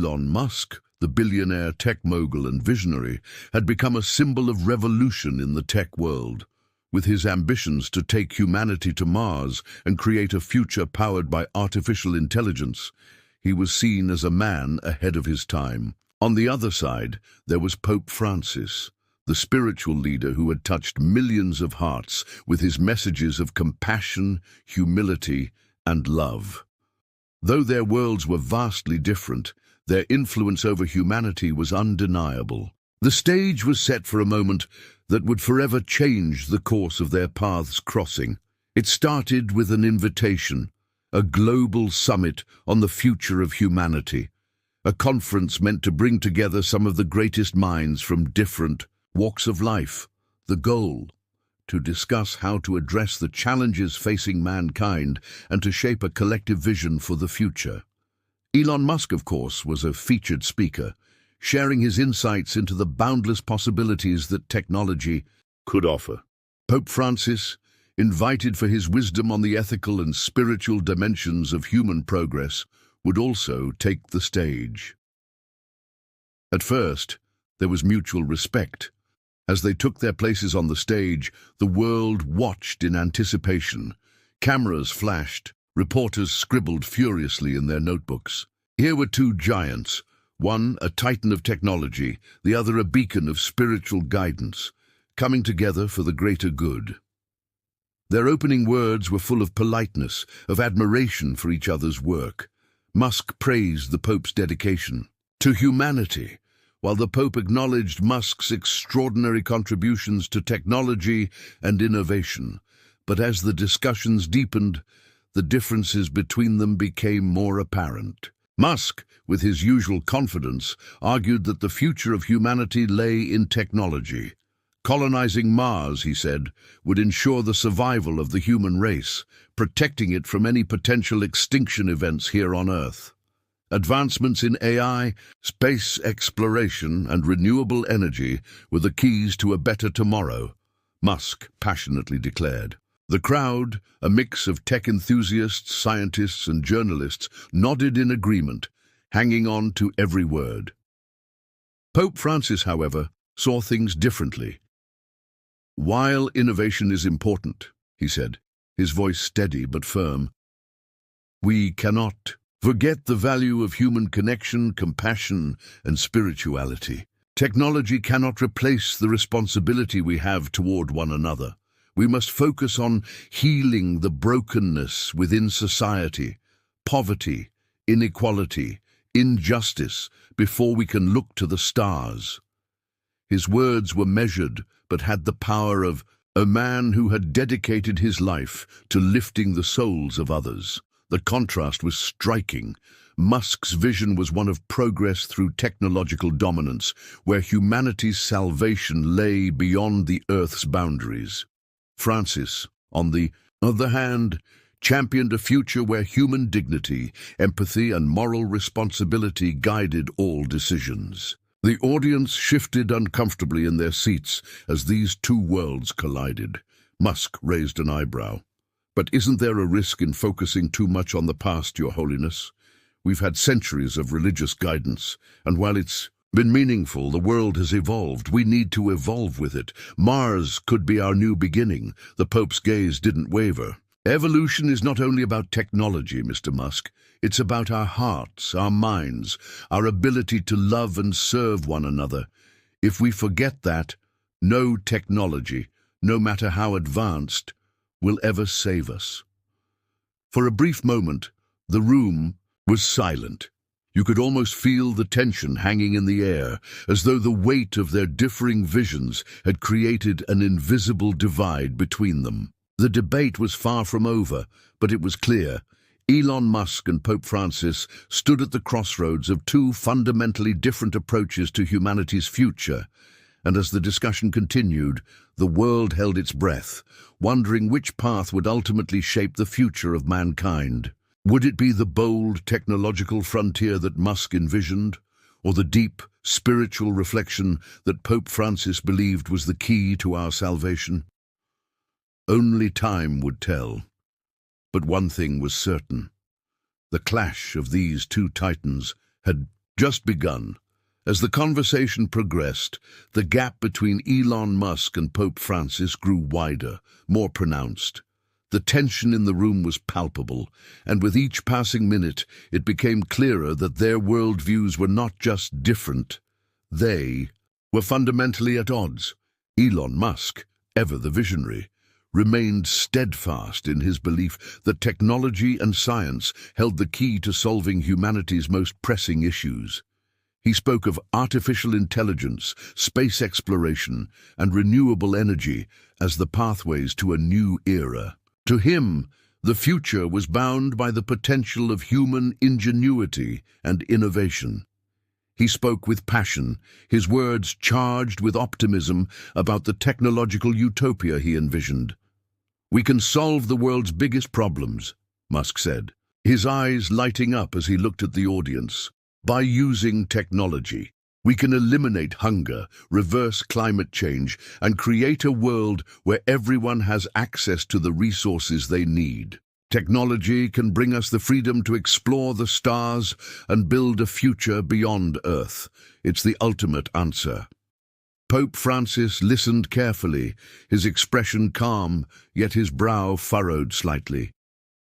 Elon Musk, the billionaire tech mogul and visionary, had become a symbol of revolution in the tech world. With his ambitions to take humanity to Mars and create a future powered by artificial intelligence, he was seen as a man ahead of his time. On the other side, there was Pope Francis, the spiritual leader who had touched millions of hearts with his messages of compassion, humility, and love. Though their worlds were vastly different, their influence over humanity was undeniable. The stage was set for a moment that would forever change the course of their paths crossing. It started with an invitation, a global summit on the future of humanity, a conference meant to bring together some of the greatest minds from different walks of life. The goal: to discuss how to address the challenges facing mankind and to shape a collective vision for the future. Elon Musk, of course, was a featured speaker, sharing his insights into the boundless possibilities that technology could offer. Pope Francis, invited for his wisdom on the ethical and spiritual dimensions of human progress, would also take the stage. At first, there was mutual respect. As they took their places on the stage, the world watched in anticipation. Cameras flashed, reporters scribbled furiously in their notebooks. Here were two giants, one a titan of technology, the other a beacon of spiritual guidance, coming together for the greater good. Their opening words were full of politeness, of admiration for each other's work. Musk praised the Pope's dedication to humanity, while the Pope acknowledged Musk's extraordinary contributions to technology and innovation. But as the discussions deepened, the differences between them became more apparent. Musk, with his usual confidence, argued that the future of humanity lay in technology. Colonizing Mars, he said, would ensure the survival of the human race, protecting it from any potential extinction events here on Earth. Advancements in AI, space exploration, and renewable energy were the keys to a better tomorrow, Musk passionately declared. The crowd, a mix of tech enthusiasts, scientists, and journalists, nodded in agreement, hanging on to every word. Pope Francis, however, saw things differently. "While innovation is important," he said, his voice steady but firm, "we cannot forget the value of human connection, compassion, and spirituality. Technology cannot replace the responsibility we have toward one another. We must focus on healing the brokenness within society, poverty, inequality, injustice, before we can look to the stars." His words were measured, but had the power of a man who had dedicated his life to lifting the souls of others. The contrast was striking. Musk's vision was one of progress through technological dominance, where humanity's salvation lay beyond the Earth's boundaries. Francis, on the other hand, championed a future where human dignity, empathy, and moral responsibility guided all decisions. The audience shifted uncomfortably in their seats as these two worlds collided. Musk raised an eyebrow. "But isn't there a risk in focusing too much on the past, Your Holiness? We've had centuries of religious guidance, and while it's been meaningful, the world has evolved. We need to evolve with it. Mars could be our new beginning." The Pope's gaze didn't waver. "Evolution is not only about technology, Mr. Musk. It's about our hearts, our minds, our ability to love and serve one another. If we forget that, no technology, no matter how advanced, will ever save us." For a brief moment, the room was silent. You could almost feel the tension hanging in the air, as though the weight of their differing visions had created an invisible divide between them. The debate was far from over, but it was clear. Elon Musk and Pope Francis stood at the crossroads of two fundamentally different approaches to humanity's future, and as the discussion continued, the world held its breath, wondering which path would ultimately shape the future of mankind. Would it be the bold technological frontier that Musk envisioned, or the deep spiritual reflection that Pope Francis believed was the key to our salvation? Only time would tell. But one thing was certain. The clash of these two titans had just begun. As the conversation progressed, the gap between Elon Musk and Pope Francis grew wider, more pronounced. The tension in the room was palpable, and with each passing minute, it became clearer that their worldviews were not just different. They were fundamentally at odds. Elon Musk, ever the visionary, remained steadfast in his belief that technology and science held the key to solving humanity's most pressing issues. He spoke of artificial intelligence, space exploration, and renewable energy as the pathways to a new era. To him, the future was bound by the potential of human ingenuity and innovation. He spoke with passion, his words charged with optimism about the technological utopia he envisioned. "We can solve the world's biggest problems," Musk said, his eyes lighting up as he looked at the audience. "By using technology, we can eliminate hunger, reverse climate change, and create a world where everyone has access to the resources they need. Technology can bring us the freedom to explore the stars and build a future beyond Earth. It's the ultimate answer." Pope Francis listened carefully, his expression calm, yet his brow furrowed slightly.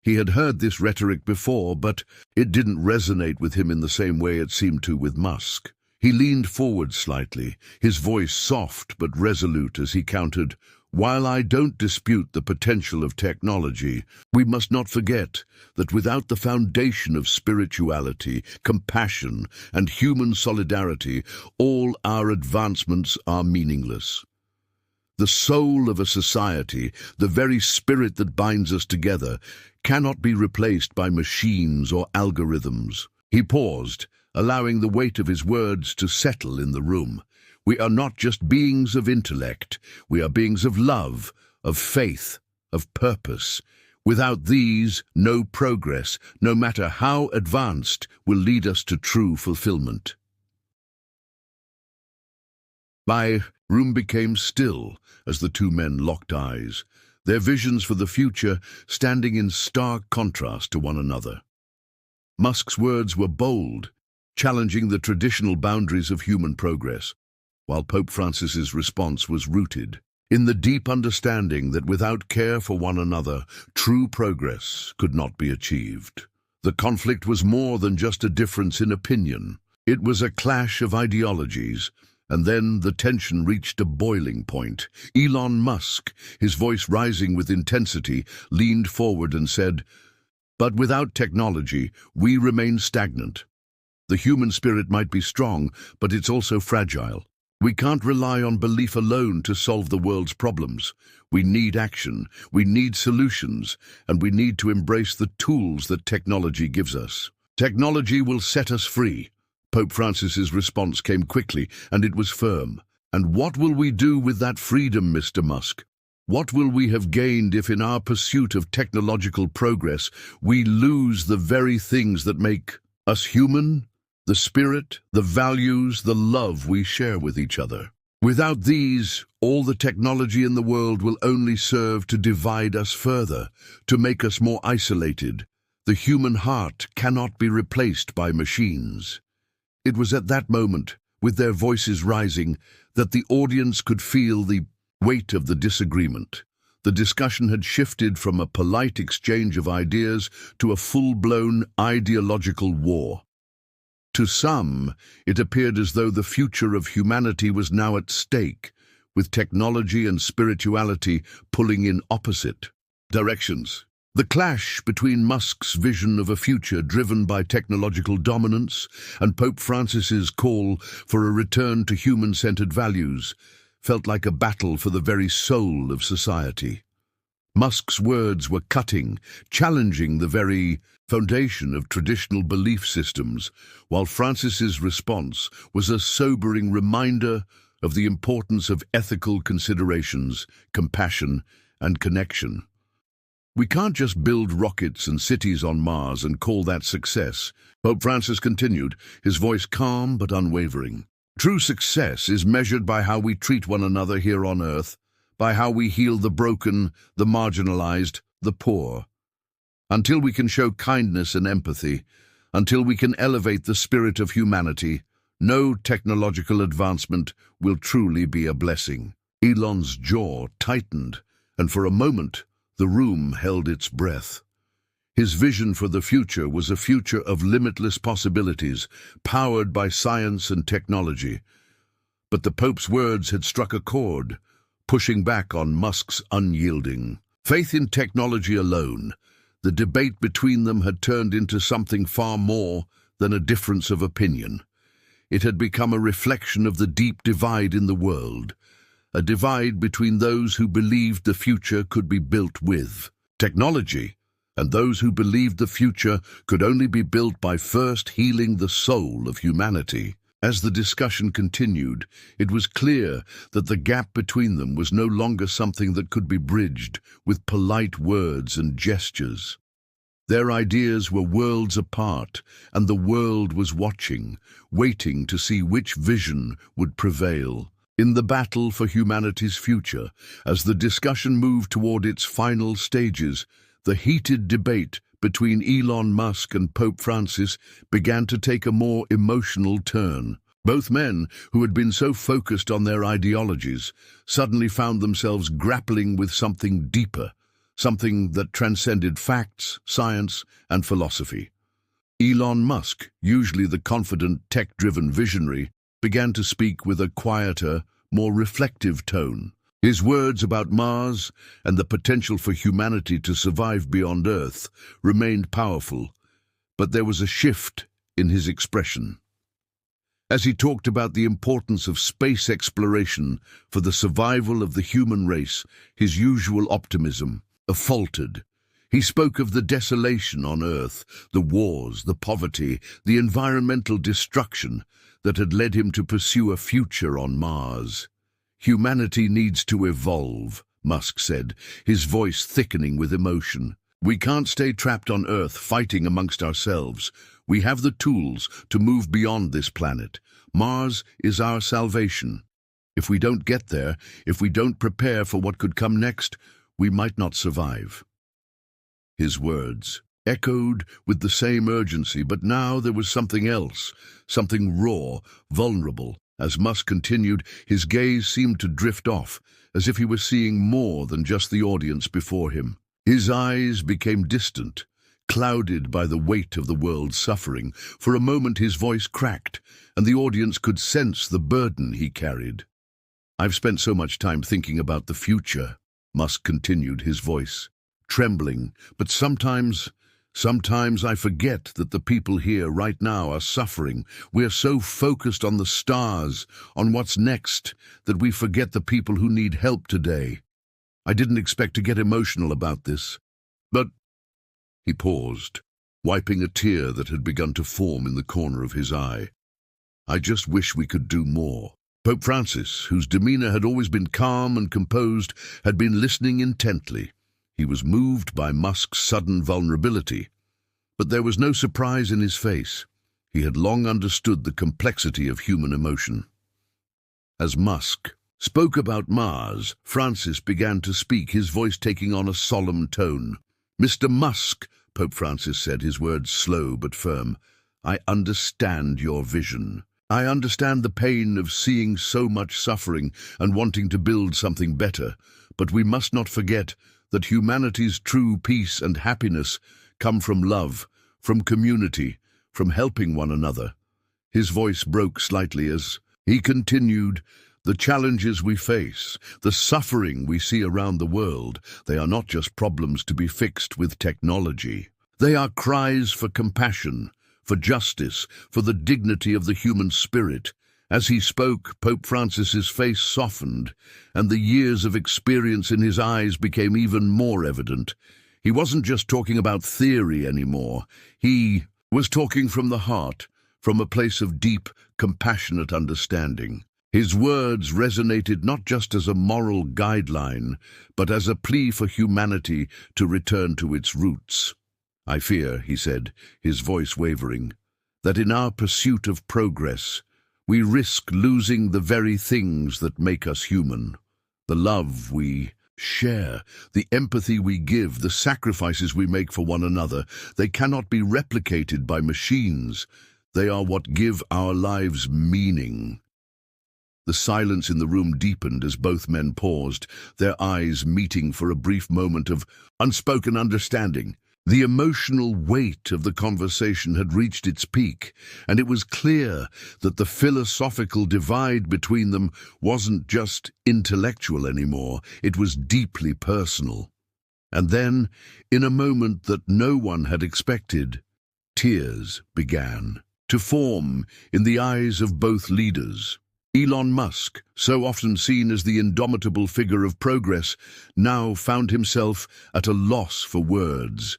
He had heard this rhetoric before, but it didn't resonate with him in the same way it seemed to with Musk. He leaned forward slightly, his voice soft but resolute as he countered, "While I don't dispute the potential of technology, we must not forget that without the foundation of spirituality, compassion, and human solidarity, all our advancements are meaningless. The soul of a society, the very spirit that binds us together, cannot be replaced by machines or algorithms." He paused, allowing the weight of his words to settle in the room. "We are not just beings of intellect, we are beings of love, of faith, of purpose. Without these, no progress, no matter how advanced, will lead us to true fulfillment." The room became still as the two men locked eyes, their visions for the future standing in stark contrast to one another. Musk's words were bold, challenging the traditional boundaries of human progress, while Pope Francis's response was rooted in the deep understanding that without care for one another, true progress could not be achieved. The conflict was more than just a difference in opinion. It was a clash of ideologies, and then the tension reached a boiling point. Elon Musk, his voice rising with intensity, leaned forward and said, "But without technology, we remain stagnant. The human spirit might be strong, but it's also fragile. We can't rely on belief alone to solve the world's problems. We need action, we need solutions, and we need to embrace the tools that technology gives us. Technology will set us free." Pope Francis's response came quickly, and it was firm. "And what will we do with that freedom, Mr. Musk? What will we have gained if in our pursuit of technological progress we lose the very things that make us human? The spirit, the values, the love we share with each other. Without these, all the technology in the world will only serve to divide us further, to make us more isolated. The human heart cannot be replaced by machines." It was at that moment, with their voices rising, that the audience could feel the weight of the disagreement. The discussion had shifted from a polite exchange of ideas to a full-blown ideological war. To some, it appeared as though the future of humanity was now at stake, with technology and spirituality pulling in opposite directions. The clash between Musk's vision of a future driven by technological dominance and Pope Francis's call for a return to human-centered values felt like a battle for the very soul of society. Musk's words were cutting, challenging the very foundation of traditional belief systems, while Francis's response was a sobering reminder of the importance of ethical considerations, compassion, and connection. "We can't just build rockets and cities on Mars and call that success," Pope Francis continued, his voice calm but unwavering. "True success is measured by how we treat one another here on Earth, by how we heal the broken, the marginalized, the poor. Until we can show kindness and empathy, Until we can elevate the spirit of humanity, no technological advancement will truly be a blessing. Elon's jaw tightened, and for a moment, the room held its breath. His vision for the future was a future of limitless possibilities, powered by science and technology. But the Pope's words had struck a chord, pushing back on Musk's unyielding faith in technology alone. The debate between them had turned into something far more than a difference of opinion. It had become a reflection of the deep divide in the world, a divide between those who believed the future could be built with technology and those who believed the future could only be built by first healing the soul of humanity. As the discussion continued, it was clear that the gap between them was no longer something that could be bridged with polite words and gestures. Their ideas were worlds apart, and the world was watching, waiting to see which vision would prevail. In the battle for humanity's future, as the discussion moved toward its final stages, the heated debate between Elon Musk and Pope Francis began to take a more emotional turn. Both men, who had been so focused on their ideologies, suddenly found themselves grappling with something deeper, something that transcended facts, science, and philosophy. Elon Musk, usually the confident, tech-driven visionary, began to speak with a quieter, more reflective tone. His words about Mars and the potential for humanity to survive beyond Earth remained powerful, but there was a shift in his expression. As he talked about the importance of space exploration for the survival of the human race, his usual optimism faltered. He spoke of the desolation on Earth, the wars, the poverty, the environmental destruction that had led him to pursue a future on Mars. Humanity needs to evolve, Musk said, his voice thickening with emotion. We can't stay trapped on Earth fighting amongst ourselves. We have the tools to move beyond this planet. Mars is our salvation. If we don't get there, if we don't prepare for what could come next, we might not survive. His words echoed with the same urgency, but now there was something else, something raw, vulnerable. As Musk continued, his gaze seemed to drift off, as if he were seeing more than just the audience before him. His eyes became distant, clouded by the weight of the world's suffering. For a moment his voice cracked, and the audience could sense the burden he carried. I've spent so much time thinking about the future, Musk continued, his voice trembling, but sometimes I forget that the people here right now are suffering. We're so focused on the stars, on what's next, that we forget the people who need help today. I didn't expect to get emotional about this, but... He paused, wiping a tear that had begun to form in the corner of his eye. I just wish we could do more. Pope Francis, whose demeanor had always been calm and composed, had been listening intently. He was moved by Musk's sudden vulnerability, but there was no surprise in his face. He had long understood the complexity of human emotion. As Musk spoke about Mars, Francis began to speak, his voice taking on a solemn tone. Mr. Musk, Pope Francis said, his words slow but firm, I understand your vision. I understand the pain of seeing so much suffering and wanting to build something better, but we must not forget that humanity's true peace and happiness come from love, from community, from helping one another. His voice broke slightly as he continued, the challenges we face, the suffering we see around the world, they are not just problems to be fixed with technology. They are cries for compassion, for justice, for the dignity of the human spirit. As he spoke, Pope Francis's face softened, and the years of experience in his eyes became even more evident. He wasn't just talking about theory anymore. He was talking from the heart, from a place of deep, compassionate understanding. His words resonated not just as a moral guideline, but as a plea for humanity to return to its roots. I fear, he said, his voice wavering, that in our pursuit of progress, we risk losing the very things that make us human, the love we share, the empathy we give, the sacrifices we make for one another, they cannot be replicated by machines. They are what give our lives meaning. The silence in the room deepened as both men paused, their eyes meeting for a brief moment of unspoken understanding. The emotional weight of the conversation had reached its peak, and it was clear that the philosophical divide between them wasn't just intellectual anymore, it was deeply personal. And then, in a moment that no one had expected, tears began to form in the eyes of both leaders. Elon Musk, so often seen as the indomitable figure of progress, now found himself at a loss for words.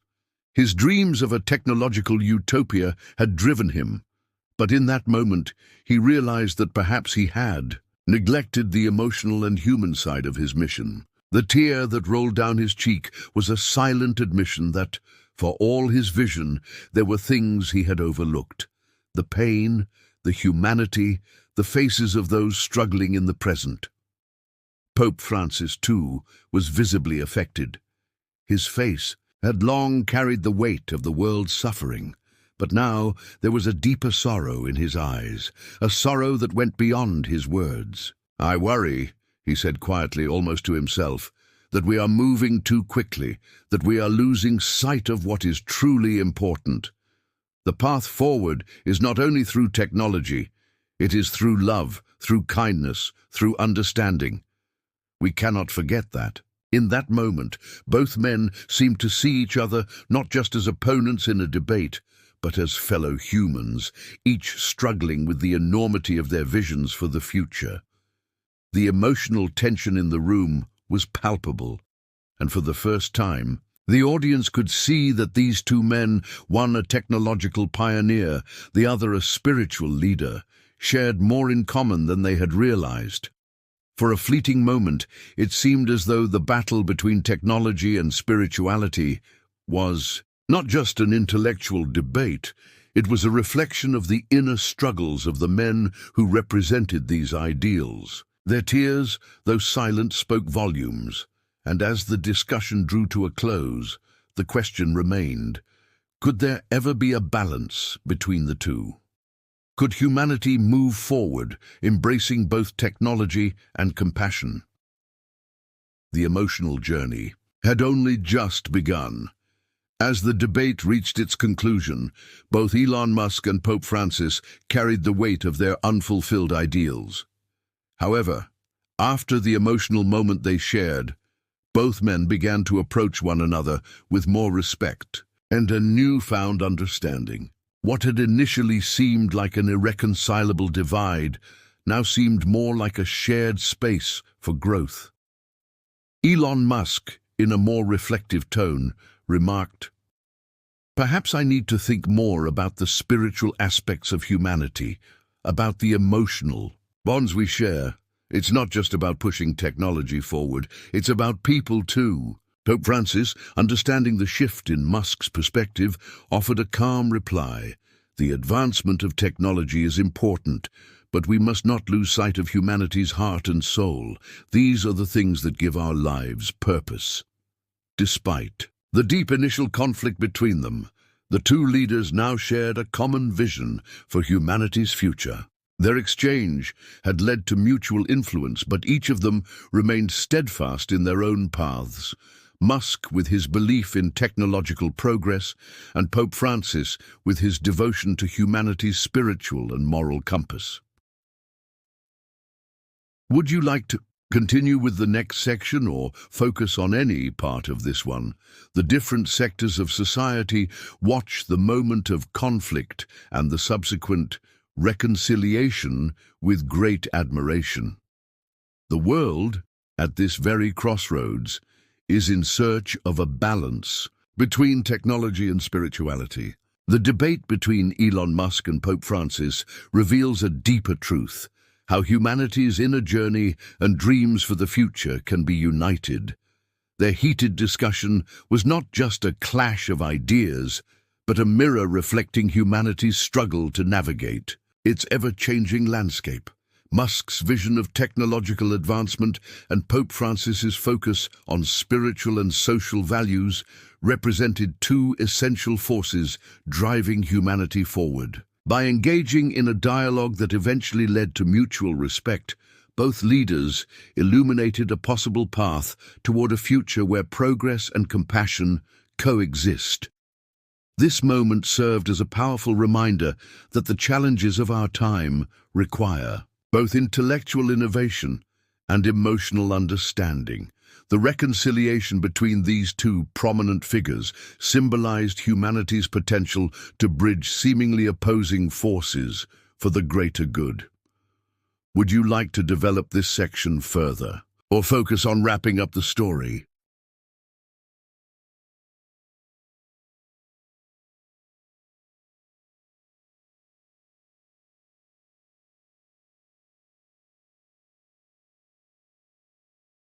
His dreams of a technological utopia had driven him, but in that moment he realized that perhaps he had neglected the emotional and human side of his mission. The tear that rolled down his cheek was a silent admission that, for all his vision, there were things he had overlooked. The pain, the humanity, the faces of those struggling in the present. Pope Francis, too, was visibly affected. His face had long carried the weight of the world's suffering, but now there was a deeper sorrow in his eyes, a sorrow that went beyond his words. "I worry," he said quietly, almost to himself, "that we are moving too quickly, that we are losing sight of what is truly important. The path forward is not only through technology, it is through love, through kindness, through understanding. We cannot forget that." In that moment, both men seemed to see each other not just as opponents in a debate, but as fellow humans, each struggling with the enormity of their visions for the future. The emotional tension in the room was palpable, and for the first time, the audience could see that these two men, one a technological pioneer, the other a spiritual leader, shared more in common than they had realized. For a fleeting moment, it seemed as though the battle between technology and spirituality was not just an intellectual debate, it was a reflection of the inner struggles of the men who represented these ideals. Their tears, though silent, spoke volumes, and as the discussion drew to a close, the question remained, could there ever be a balance between the two? Could humanity move forward, embracing both technology and compassion? The emotional journey had only just begun. As the debate reached its conclusion, both Elon Musk and Pope Francis carried the weight of their unfulfilled ideals. However, after the emotional moment they shared, both men began to approach one another with more respect and a newfound understanding. What had initially seemed like an irreconcilable divide now seemed more like a shared space for growth. Elon Musk, in a more reflective tone, remarked, "Perhaps I need to think more about the spiritual aspects of humanity, about the emotional bonds we share. It's not just about pushing technology forward, it's about people too." Pope Francis, understanding the shift in Musk's perspective, offered a calm reply. "The advancement of technology is important, but we must not lose sight of humanity's heart and soul. These are the things that give our lives purpose." Despite the deep initial conflict between them, the two leaders now shared a common vision for humanity's future. Their exchange had led to mutual influence, but each of them remained steadfast in their own paths. Musk with his belief in technological progress, and Pope Francis with his devotion to humanity's spiritual and moral compass. Would you like to continue with the next section or focus on any part of this one? The different sectors of society watch the moment of conflict and the subsequent reconciliation with great admiration. The world, at this very crossroads, is in search of a balance between technology and spirituality. The debate between Elon Musk and Pope Francis reveals a deeper truth, how humanity's inner journey and dreams for the future can be united. Their heated discussion was not just a clash of ideas, but a mirror reflecting humanity's struggle to navigate its ever-changing landscape. Musk's vision of technological advancement and Pope Francis's focus on spiritual and social values represented two essential forces driving humanity forward. By engaging in a dialogue that eventually led to mutual respect, both leaders illuminated a possible path toward a future where progress and compassion coexist. This moment served as a powerful reminder that the challenges of our time require both intellectual innovation and emotional understanding. The reconciliation between these two prominent figures symbolized humanity's potential to bridge seemingly opposing forces for the greater good. Would you like to develop this section further, or focus on wrapping up the story?